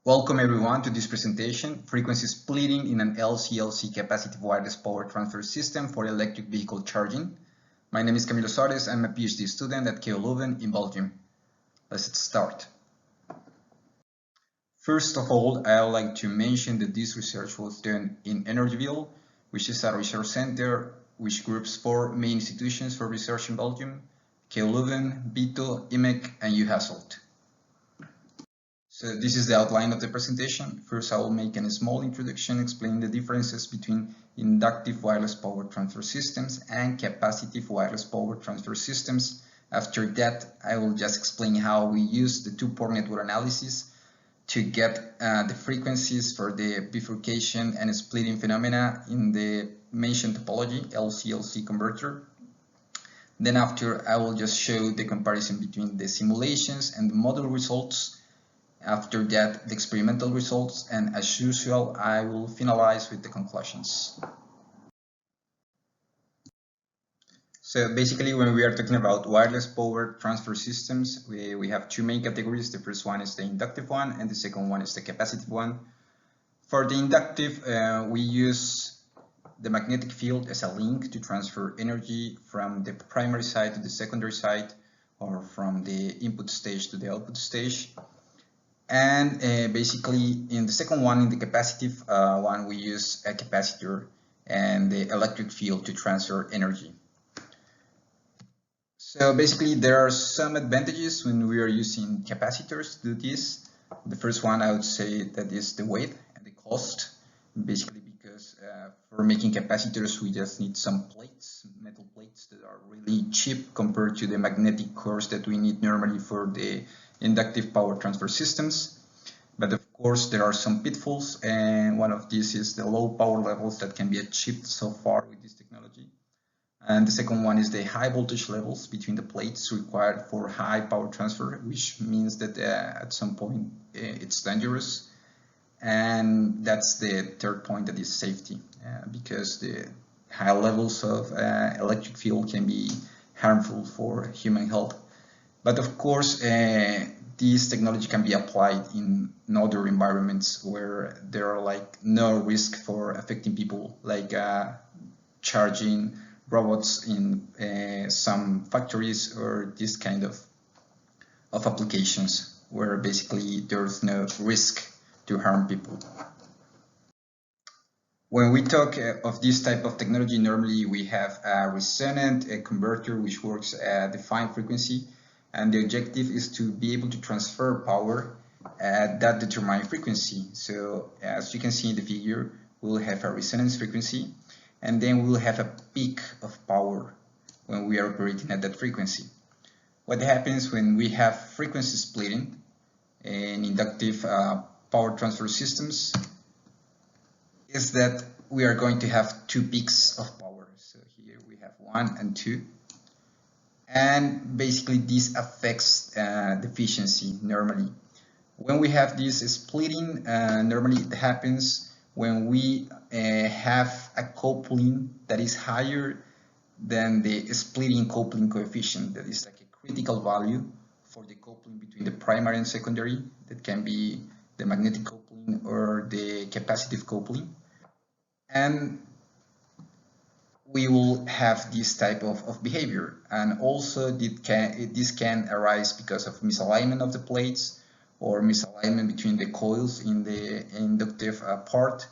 Welcome everyone to this presentation, Frequency Splitting in an LCLC Capacitive Wireless Power Transfer System for Electric Vehicle Charging. My name is Camilo Suarez. I'm a PhD student at KU Leuven in Belgium. Let's start. First of all, I would like to mention that this research was done in Energieville, which is a research center which groups 4 main institutions for research in Belgium: KU Leuven, BITO, IMEC, and U Hasselt. So this is the outline of the presentation. First, I will make a small introduction explaining the differences between inductive wireless power transfer systems and capacitive wireless power transfer systems. After that, I will just explain how we use the two-port network analysis to get the frequencies for the bifurcation and splitting phenomena in the mentioned topology, LCLC converter. Then after, I will just show the comparison between the simulations and the model results. After that, the experimental results, and as usual, I will finalize with the conclusions. So basically, when we are talking about wireless power transfer systems, we have 2 main categories. The first one is the inductive one, and the second one is the capacitive one. For the inductive, we use the magnetic field as a link to transfer energy from the primary side to the secondary side, or from the input stage to the output stage. And basically, in the second one, in the capacitive one, we use a capacitor and the electric field to transfer energy. So basically, there are some advantages when we are using capacitors to do this. The first one, I would say, that is the weight and the cost. Basically, because for making capacitors, we just need some plates, metal plates that are really cheap compared to the magnetic cores that we need normally for the inductive power transfer systems. But of course, there are some pitfalls, and one of these is the low power levels that can be achieved so far with this technology. And the second one is the high voltage levels between the plates required for high power transfer, which means that at some point it's dangerous. And that's the third point, that is safety, because the high levels of electric field can be harmful for human health. But of course, this technology can be applied in other environments where there are like no risk for affecting people, like charging robots in some factories, or this kind of applications where basically there's no risk to harm people. When we talk of this type of technology, normally we have a resonant converter which works at defined frequency, and the objective is to be able to transfer power at that determined frequency. So as you can see in the figure, we'll have a resonance frequency, and then we'll have a peak of power when we are operating at that frequency. What happens when we have frequency splitting in inductive power transfer systems is that we are going to have 2 peaks of power. So here we have 1 and 2. And basically this affects the efficiency normally. When we have this splitting, normally it happens when we have a coupling that is higher than the splitting coupling coefficient. That is like a critical value for the coupling between the primary and secondary. That can be the magnetic coupling or the capacitive coupling. And we will have this type of behavior, and also this can arise because of misalignment of the plates, or misalignment between the coils in the inductive part,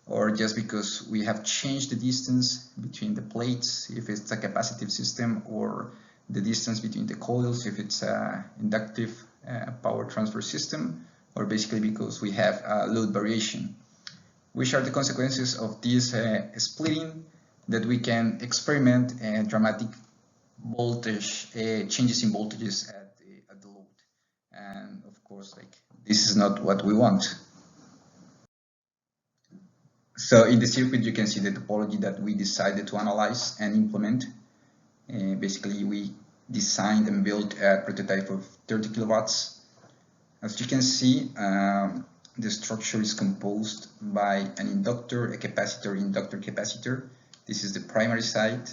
or just because we have changed the distance between the plates if it's a capacitive system, or the distance between the coils if it's an inductive power transfer system, or basically because we have load variation. Which are the consequences of this splitting? That we can experiment dramatic voltage changes in voltages at the load, and of course, like, this is not what we want. So in the circuit, you can see the topology that we decided to analyze and implement. Basically, we designed and built a prototype of 30 kilowatts. As you can see, the structure is composed by an inductor, a capacitor, inductor, capacitor. This is the primary side,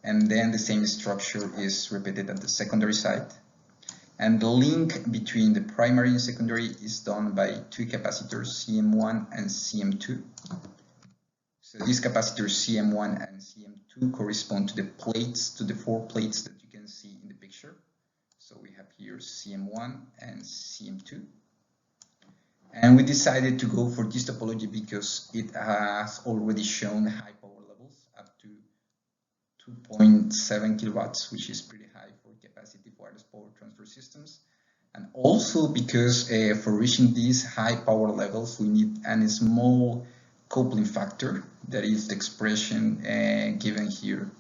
and then the same structure is repeated at the secondary side. And the link between the primary and secondary is done by two capacitors, CM1 and CM2. So these capacitors CM1 and CM2 correspond to the plates, to the 4 plates that you can see in the picture. So we have here CM1 and CM2. And we decided to go for this topology because it has already shown high power levels up to 2.7 kilowatts, which is pretty high for capacitive wireless power transfer systems. And also because for reaching these high power levels, we need a small coupling factor, that is the expression given here.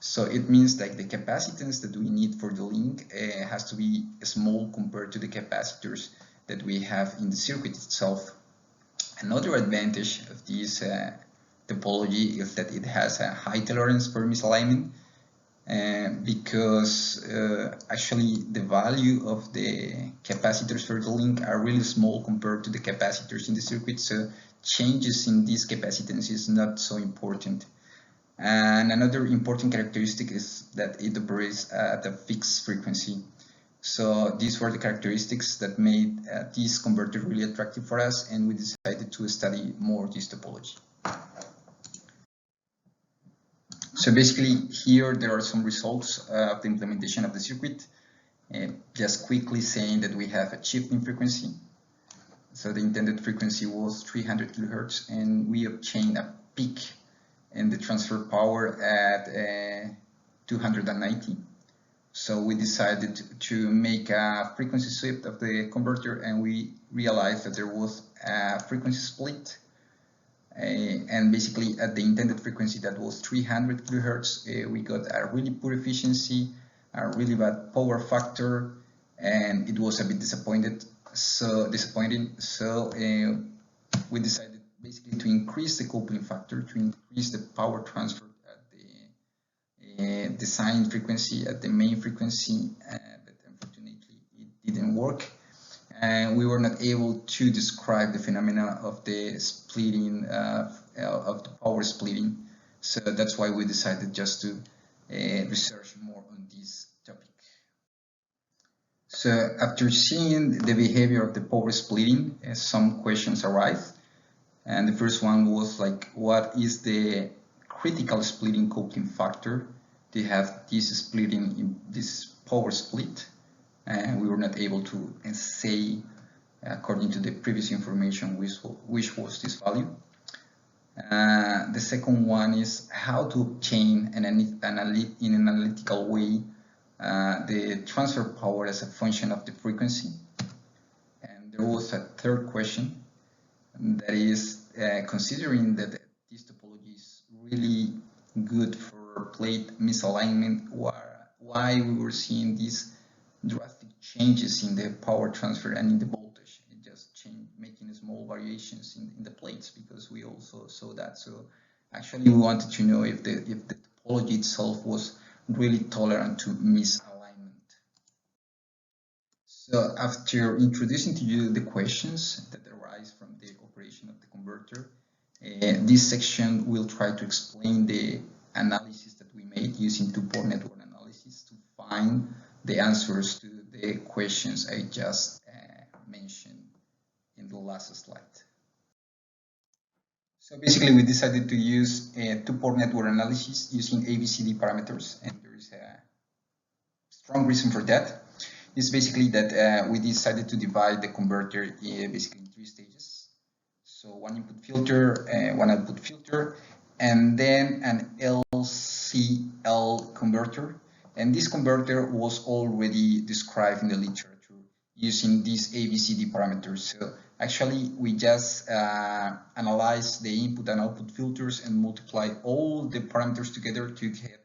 So it means that the capacitance that we need for the link has to be small compared to the capacitors that we have in the circuit itself. Another advantage of this topology is that it has a high tolerance for misalignment, because actually the value of the capacitors for the link are really small compared to the capacitors in the circuit, so changes in this capacitance is not so important. And another important characteristic is that it operates at a fixed frequency. So these were the characteristics that made this converter really attractive for us, and we decided to study more this topology. So basically here there are some results of the implementation of the circuit. Just quickly saying that we have a shifting frequency. So the intended frequency was 300 kilohertz, and we obtained a peak in the transfer power at 290. So we decided to make a frequency shift of the converter, and we realized that there was a frequency split. And basically at the intended frequency that was 300 kilohertz, we got a really poor efficiency, a really bad power factor, and it was a bit disappointing. So we decided basically to increase the coupling factor, to increase the power transfer at the design frequency, at the main frequency, but unfortunately it didn't work. And we were not able to describe the phenomena of the splitting, of the power splitting. So that's why we decided just to research more on this topic. So after seeing the behavior of the power splitting, some questions arise. And the first one was like, what is the critical splitting coupling factor to have this splitting in this power split? And we were not able to say, according to the previous information, which was this value. The second one is how to obtain in an analytical way the transfer power as a function of the frequency. And there was a third question, that is considering that this topology is really good for plate misalignment, why we were seeing these drastic changes in the power transfer and in the voltage. It just changed, making small variations in the plates, because we also saw that. So actually we wanted to know if the topology itself was really tolerant to misalignment. So after introducing to you the questions that arise from the operation of the converter, this section will try to explain the analysis that we made using two-port network analysis to find the answers to the questions I just mentioned in the last slide. So basically we decided to use a two-port network analysis using ABCD parameters, and there is a strong reason for that. It's basically that we decided to divide the converter basically in 3 stages. So one input filter, one output filter, and then an LCL converter. And this converter was already described in the literature using these ABCD parameters. So actually we just analyze the input and output filters and multiply all the parameters together to get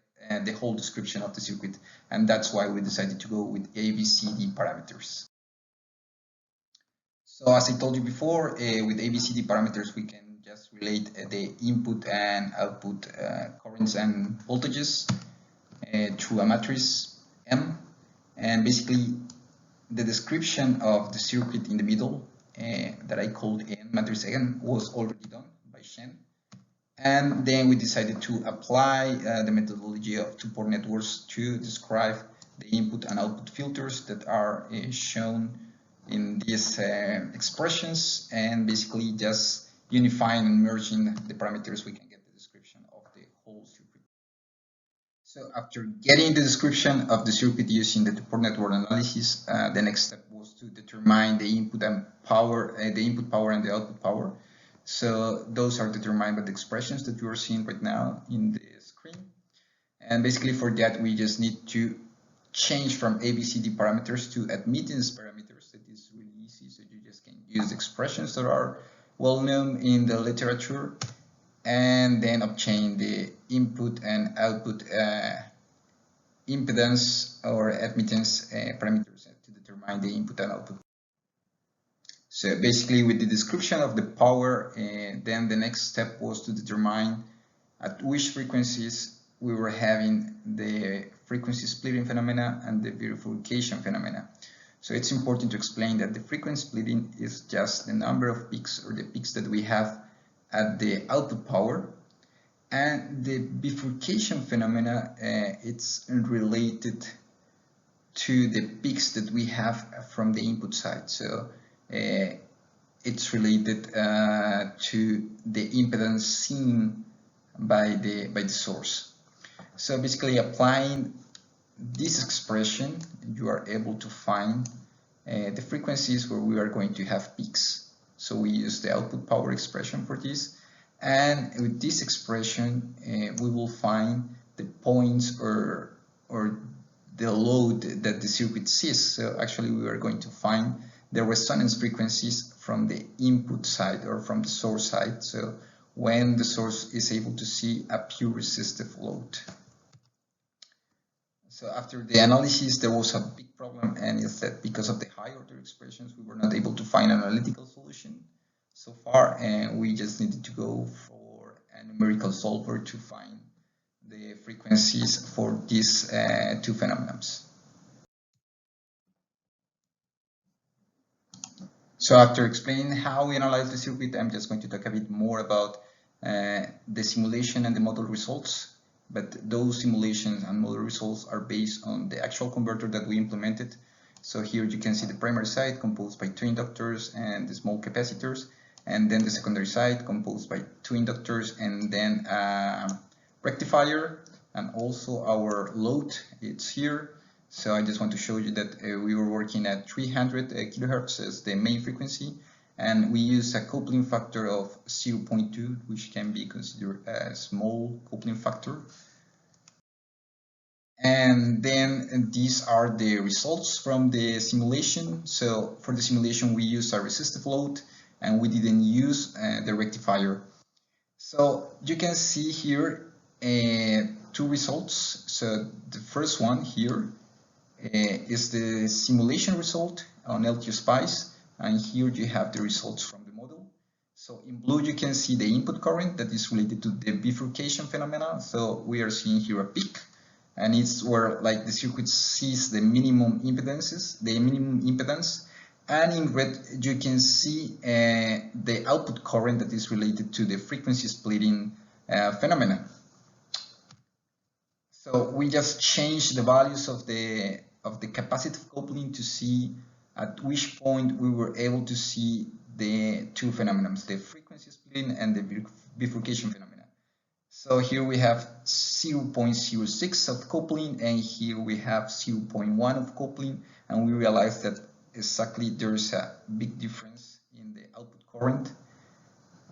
the whole description of the circuit. And that's why we decided to go with ABCD parameters. So as I told you before, with ABCD parameters we can just relate the input and output currents and voltages through a matrix M, and basically the description of the circuit in the middle that I called N matrix N was already done by Shen, and then we decided to apply the methodology of two-port networks to describe the input and output filters that are shown in these expressions, and basically just unifying and merging the parameters, we can get the description of the whole circuit. So after getting the description of the circuit using the two-port network analysis, the next step was to determine the input and power, the input power and the output power. So those are determined by the expressions that you are seeing right now in the screen. And basically for that, we just need to change from ABCD parameters to admittance parameters. That is really easy. So you just can use expressions that are well known in the literature, and then obtain the input and output impedance or admittance parameters to determine the input and output. So basically with the description of the power, then the next step was to determine at which frequencies we were having the frequency splitting phenomena and the bifurcation phenomena. So it's important to explain that the frequency splitting is just the number of peaks, or the peaks that we have at the output power, and the bifurcation phenomena, it's related to the peaks that we have from the input side. So it's related to the impedance seen by the source. So basically applying this expression, you are able to find the frequencies where we are going to have peaks. So we use the output power expression for this, and with this expression we will find the points or the load that the circuit sees. So actually we are going to find the resonance frequencies from the input side or from the source side, so when the source is able to see a pure resistive load. So after the analysis, there was a big problem, and it's that because of the high order expressions, we were not able to find an analytical solution so far, and we just needed to go for a numerical solver to find the frequencies for these two phenomena. So after explaining how we analyze the circuit, I'm just going to talk a bit more about the simulation and the model results. But those simulations and model results are based on the actual converter that we implemented. So here you can see the primary side composed by 2 inductors and the small capacitors, and then the secondary side composed by 2 inductors and then a rectifier, and also our load, it's here. So I just want to show you that we were working at 300 kilohertz as the main frequency, and we use a coupling factor of 0.2, which can be considered a small coupling factor. And then these are the results from the simulation. So for the simulation, we use a resistive load, and we didn't use the rectifier. So you can see here 2 results. So the first one here is the simulation result on LTSpice, and here you have the results from the model. So in blue you can see the input current that is related to the bifurcation phenomena. So we are seeing here a peak, and it's where like the circuit sees the minimum impedance, and in red you can see the output current that is related to the frequency splitting phenomena. So we just changed the values of the capacitive coupling to see at which point we were able to see the 2 phenomena, the frequency splitting and the bifurcation phenomena. So here we have 0.06 of coupling, and here we have 0.1 of coupling, and we realize that exactly there's a big difference in the output current.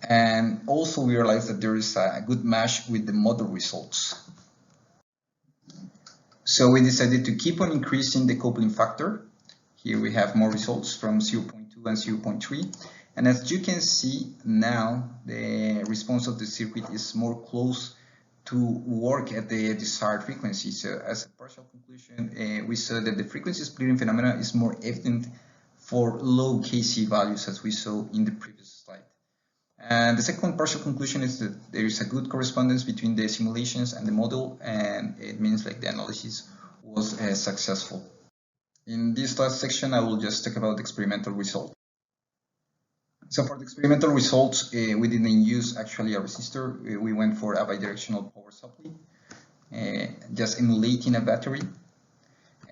And also we realize that there is a good match with the model results. So we decided to keep on increasing the coupling factor. Here we have more results from 0.2 and 0.3. And as you can see now, the response of the circuit is more close to work at the desired frequency. So as a partial conclusion, we saw that the frequency splitting phenomena is more evident for low Kc values, as we saw in the previous slide. And the second partial conclusion is that there is a good correspondence between the simulations and the model, and it means like the analysis was successful. In this last section, I will just talk about the experimental results. So for the experimental results, we didn't use actually a resistor. We went for a bidirectional power supply, just emulating a battery.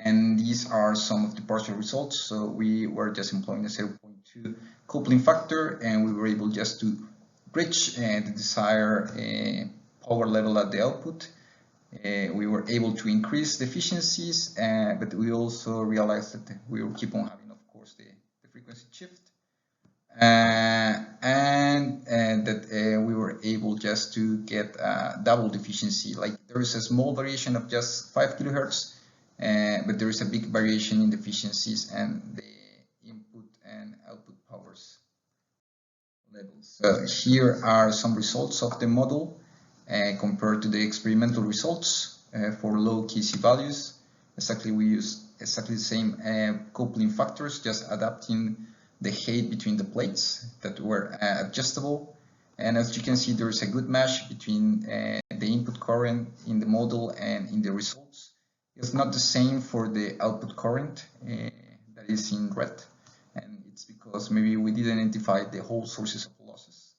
And these are some of the partial results. So we were just employing a 0.2 coupling factor, and we were able just to reach the desired power level at the output. We were able to increase the efficiencies, but we also realized that we will keep on having, of course, the frequency shift. And that we were able just to get double the efficiency. Like there is a small variation of just 5 kilohertz, but there is a big variation in the efficiencies and the input and output powers levels. So here are some results of the model compared to the experimental results for low KC values. We use exactly the same coupling factors, just adapting the height between the plates that were adjustable. And as you can see, there is a good match between the input current in the model and in the results. It's not the same for the output current that is in red. And it's because maybe we didn't identify the whole sources of losses.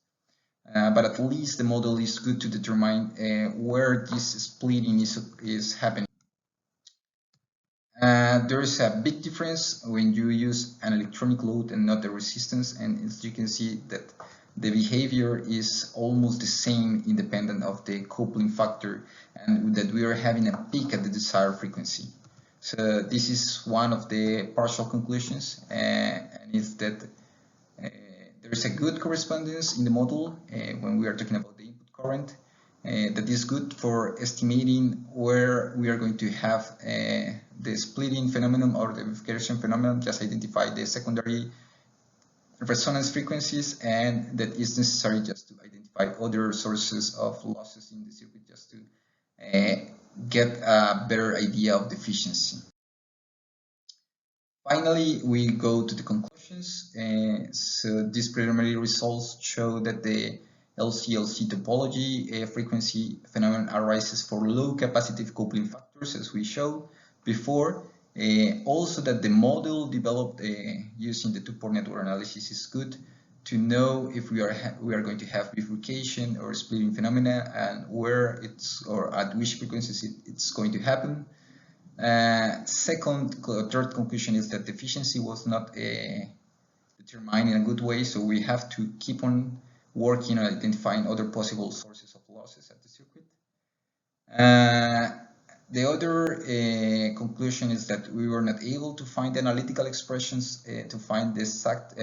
But at least the model is good to determine where this splitting is happening. There is a big difference when you use an electronic load and not the resistance, and as you can see that the behavior is almost the same independent of the coupling factor, and that we are having a peak at the desired frequency. So this is one of the partial conclusions, and it's that there is a good correspondence in the model when we are talking about the input current. That is good for estimating where we are going to have the splitting phenomenon or the amplification phenomenon. Just identify the secondary resonance frequencies, and that is necessary just to identify other sources of losses in the circuit, just to get a better idea of the efficiency. Finally, we go to the conclusions. So these preliminary results show that the LCLC topology frequency phenomenon arises for low capacitive coupling factors, as we showed before. Also that the model developed using the two-port network analysis is good to know if we are going to have bifurcation or splitting phenomena, and where it's, or at which frequencies it's going to happen. Third conclusion is that the efficiency was not determined in a good way, so we have to keep on working on identifying other possible sources of losses at the circuit. The other conclusion is that we were not able to find analytical expressions to find the exact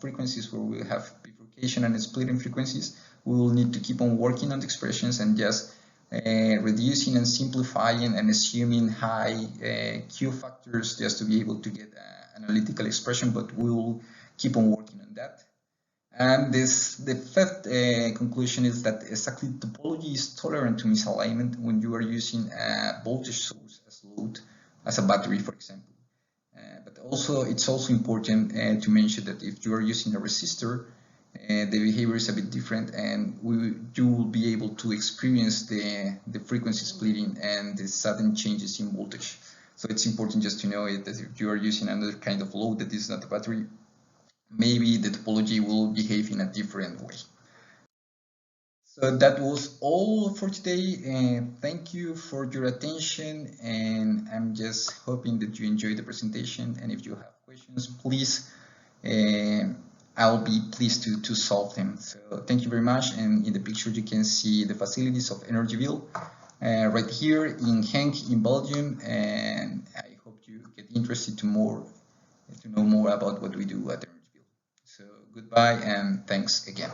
frequencies where we have bifurcation and splitting frequencies. We will need to keep on working on the expressions and just reducing and simplifying and assuming high Q factors just to be able to get analytical expression, but we will keep on working on that. And the fifth conclusion is that exactly topology is tolerant to misalignment when you are using a voltage source as load, as a battery, for example. But also, it's also important to mention that if you are using a resistor, the behavior is a bit different, and you will be able to experience the frequency splitting and the sudden changes in voltage. So it's important just to know that if you are using another kind of load that is not a battery, maybe the topology will behave in a different way. So that was all for today. Thank you for your attention, and I'm just hoping that you enjoyed the presentation. And if you have questions, please, I'll be pleased to solve them. So thank you very much. And in the picture, you can see the facilities of Energyville right here in Genk in Belgium. And I hope you get interested to know more about what we do at Energyville. So goodbye and thanks again.